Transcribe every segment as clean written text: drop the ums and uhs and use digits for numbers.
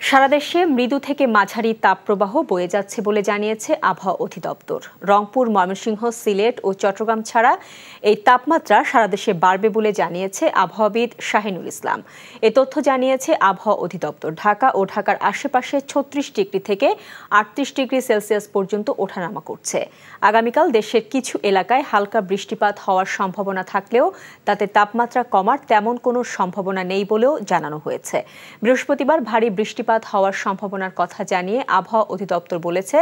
সারা দেশে মৃদু থেকে মাঝারি তাপপ্রবাহ বয়ে যাচ্ছে বলে জানিয়েছে আবহাওয়া অধিদপ্তর। রংপুর, ময়মনসিংহ, সিলেট ও চট্টগ্রাম ছাড়া এই তাপমাত্রা সারা দেশে বাড়বে বলে জানিয়েছে আবহাওয়াবিদ শাহিনুল ইসলাম। এ তথ্য জানিয়েছে আবহাওয়া অধিদপ্তর। ঢাকা ও ঢাকার আশেপাশে ৩৬ ডিগ্রি থেকে ৩৮ ডিগ্রি সেলসিয়াস পর্যন্ত ওঠানামা করছে। আগামীকাল দেশের কিছু এলাকায় হালকা বৃষ্টিপাত হওয়ার সম্ভাবনা থাকলেও তাতে তাপমাত্রা কমার তেমন কোনো সম্ভাবনা নেই বলেও জানানো হয়েছে। বৃহস্পতিবার ভারী বৃষ্টিপাত হওয়ার সম্ভাবনার কথা জানিয়ে আবহাওয়া অধিদপ্তর বলেছে,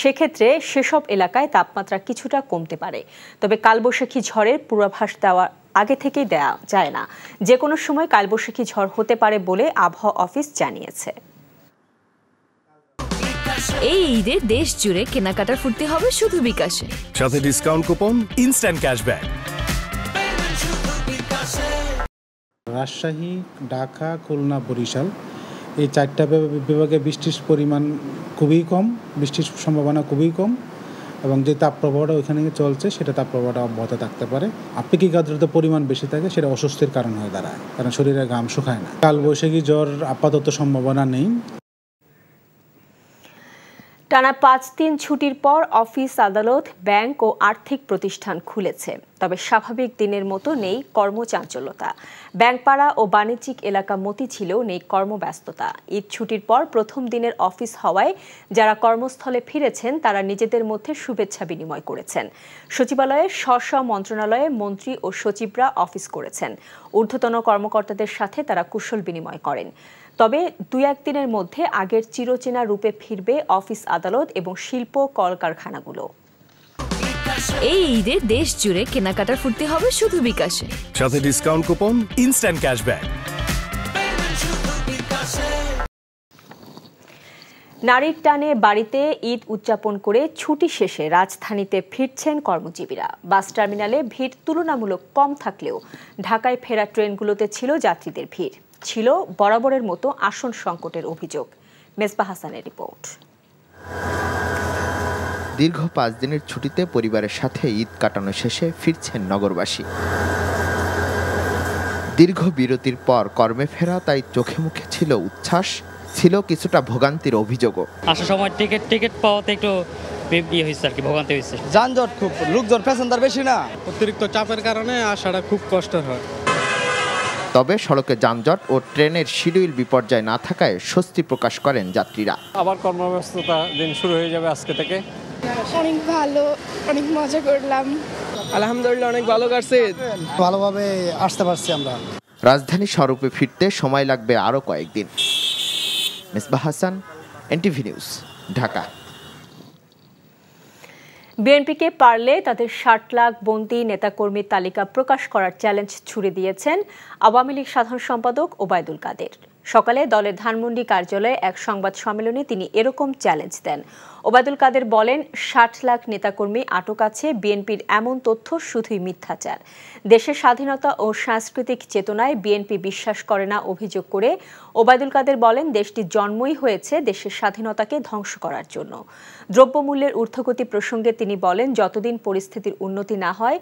সেক্ষেত্রে সেসব এলাকায় তাপমাত্রা কিছুটা কমতে পারে। তবে কালবৈশাখী ঝড়ের পূর্বাভাস দেওয়ার আগে থেকেই দেওয়া যায় না। যে কোনো সময় কালবৈশাখী ঝড় হতে পারে বলে আবহাওয়া অফিস জানিয়েছে। এই ঈদে দেশ জুড়ে কেনাকাটার ফুর্তি হবে শুধু বিকাশে, সাথে discount coupon, instant cashback. Rajshahi, Dhaka, Khulna, Barishal এই চারটা বিভাগে বৃষ্টির পরিমাণ খুবই কম, বৃষ্টির সম্ভাবনা খুবই কম, এবং যে তাপপ্রবাহটা ওইখানে চলছে সেটা তাপপ্রবাহটা অব্যাহত থাকতে পারে। আপেক্ষিক আর্দ্রতার পরিমাণ বেশি থাকে, সেটা অস্বস্তির কারণ হয়ে দাঁড়ায়, কারণ শরীরে ঘাম শুকায় না। কালবৈশাখী ঝড় আপাতত সম্ভাবনা নেই। টানা ৫ দিন ছুটির পর অফিস, আদালত, ব্যাংক ও আর্থিক প্রতিষ্ঠান খুলেছে। তবে স্বাভাবিক দিনের মতো নেই কর্মচাঞ্চল্যতা। ব্যাংকপাড়া ও বাণিজ্যিক এলাকা মতিঝিলেও নেই কর্মব্যস্ততা। ঈদ ছুটির পর প্রথম দিনের অফিস হওয়ায় যারা কর্মস্থলে ফিরেছেন তারা নিজেদের মধ্যে শুভেচ্ছা বিনিময় করেছেন। সচিবালয়ে স্ব মন্ত্রণালয়ে মন্ত্রী ও সচিবরা অফিস করেছেন। ঊর্ধ্বতন কর্মকর্তাদের সাথে তারা কুশল বিনিময় করেন। তবে ২-১ দিনের মধ্যে আগের চিরচেনা রূপে ফিরবে অফিস, আদালত এবং শিল্প কলকারখানাগুলো। এই ঈদে দেশ জুড়ে কেনাকাটার ফুর্তি হবে শুধু বিকাশে, সাথে ডিসকাউন্ট কুপন, ইনস্ট্যান্ট ক্যাশব্যাক। নারীর টানে বাড়িতে ঈদ উদযাপন করে ছুটি শেষে রাজধানীতে ফিরছেন কর্মজীবীরা। বাস টার্মিনালে ভিড় তুলনামূলক কম থাকলেও ঢাকায় ফেরা ট্রেনগুলোতে ছিল যাত্রীদের ভিড়। ছিল বরাবরের মতো আসন সংকটের অভিযোগ। মেজবা হাসানের রিপোর্ট। দীর্ঘ ৫ দিনের ছুটিতে পরিবারের সাথে ঈদ কাটানো শেষে ফিরছেন নগরবাসী। দীর্ঘ বিরতির পর কর্মে ফেরা তাই চোখে মুখে ছিল উচ্ছ্বাস, ছিল কিছুটা ভোগান্তির অভিযোগও। আসার সময় টিকিট পাওয়াতে একটু হয়েছে আর কি, ভোগান্তি হয়েছে। যানজট খুব, লোকজন প্যাসেঞ্জার বেশি না, অতিরিক্ত চাপের কারণে আসাটা খুব কষ্টের হয়। তবে সড়কে যানজট ও ট্রেনের শিডিউল বিপর্যয় না থাকায় স্বস্তি প্রকাশ করেন যাত্রীরা। আবার কর্মব্যস্ততা দিন শুরু হয়ে যাবে আজকে থেকে। অনেক ভালো, অনেক মজা করলাম। আলহামদুলিল্লাহ অনেক ভালো কাটছে, ভালোভাবে আসতে পারছি আমরা। রাজধানী স্বরূপে ফিরতে সময় লাগবে আরও কয়েকদিন। Mezba Hasan, NTV news, Dhaka. বিএনপিকে পারলে তাদের ৬০ লাখ বন্দী নেতাকর্মীর তালিকা প্রকাশ করার চ্যালেঞ্জ ছুড়ে দিয়েছেন আওয়ামী লীগ সাধারণ সম্পাদক ওবায়দুল কাদের। সকালে দলের ধানমন্ডি কার্যালয়ে এক সংবাদ সম্মেলনে তিনি এরকম চ্যালেঞ্জ দেন। ওবায়দুল কাদের বলেন, ৬০ লাখ নেতাকর্মী আটক আছে, বিএনপির এমন তথ্য শুধুই মিথ্যাচার। দেশের স্বাধীনতা ও সাংস্কৃতিক চেতনায় বিএনপি বিশ্বাস করে না অভিযোগ করে ওবায়দুল কাদের বলেন, দেশটি জন্মই হয়েছে দেশের স্বাধীনতাকে ধ্বংস করার জন্য। দ্রব্যমূল্যের ঊর্ধ্বগতি প্রসঙ্গে তিনি বলেন, যতদিন পরিস্থিতির উন্নতি না হয়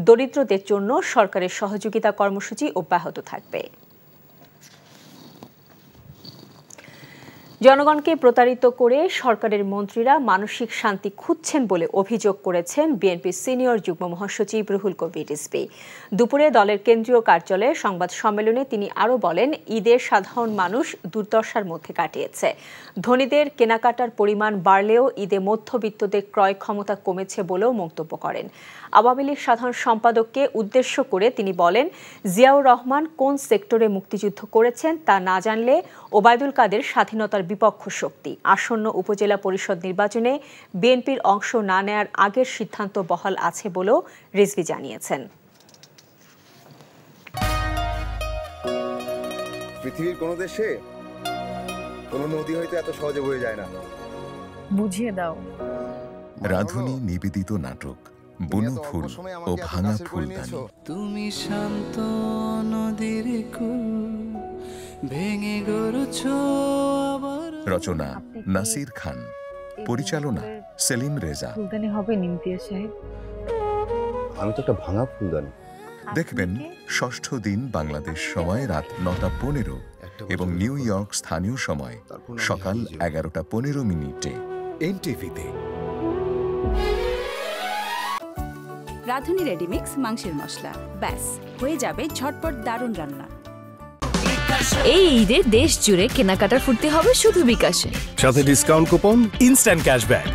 দরিদ্রদের জন্য সরকারের সহযোগিতা কর্মসূচি অব্যাহত থাকবে। জনগণকে প্রতারিত করে সরকারের মন্ত্রীরা মানসিক শান্তি খুঁজছেন বলে অভিযোগ করেছেন বিএনপির সিনিয়র যুগ্ম মহাসচিব রুহুল কবির রিজভী। দুপুরে দলের কেন্দ্রীয় কার্যালয়ে সংবাদ সম্মেলনে তিনি আরও বলেন, ঈদের সাধারণ মানুষ দুর্দশার মধ্যে কাটিয়েছে। ধনীদের কেনাকাটার পরিমাণ বাড়লেও ঈদে মধ্যবিত্তদের ক্রয় ক্ষমতা কমেছে বলেও মন্তব্য করেন। আওয়ামী লীগ সাধারণ সম্পাদককে উদ্দেশ্য করে তিনি বলেন, জিয়াউর রহমান কোন সেক্টরে মুক্তিযুদ্ধ করেছেন তা না জানলে ওবায়দুল কাদের স্বাধীনতার বিপক্ষ শক্তি। আসন্ন উপজেলা পরিষদ নির্বাচনে বিএনপির অংশ না নেয়ার আগের সিদ্ধান্ত বহাল আছে বলেও রিজভী জানিয়েছেন। পৃথিবীর কোন দেশে কোন নদী হইতে এত সহজে বয়ে যায় না। বুঝিয়ে দাও। রাধুনী নিবেদিত নাটক বুনো ফুল ও ভাঙা ফুলদানি। তুমি শান্ত নদীর কুল ভেঙে গড়ছো আবার। রচনা নাসির খান, পরিচালনা সেলিম রেজা। ফুলদানি হবে নিমতিয়া সাহেব। আমি তো একটা ভাঙা ফুলদানি। দেখবেন ষষ্ঠ দিন বাংলাদেশ সময় রাত ৯টা ১৫ এবং নিউ ইয়র্ক স্থানীয় সময় সকাল 11:15 এনটিভিতে। রাঁধুনি রেডিমিক্স মাংসের মশলা, ব্যাস হয়ে যাবে ঝটপট দারুণ রান্না। এই ঈদে দেশ জুড়ে কেনাকাটার ফুর্তি হবে শুধু বিকাশে, সাথে ডিসকাউন্ট কুপন, ইনস্ট্যান্ট ক্যাশব্যাক।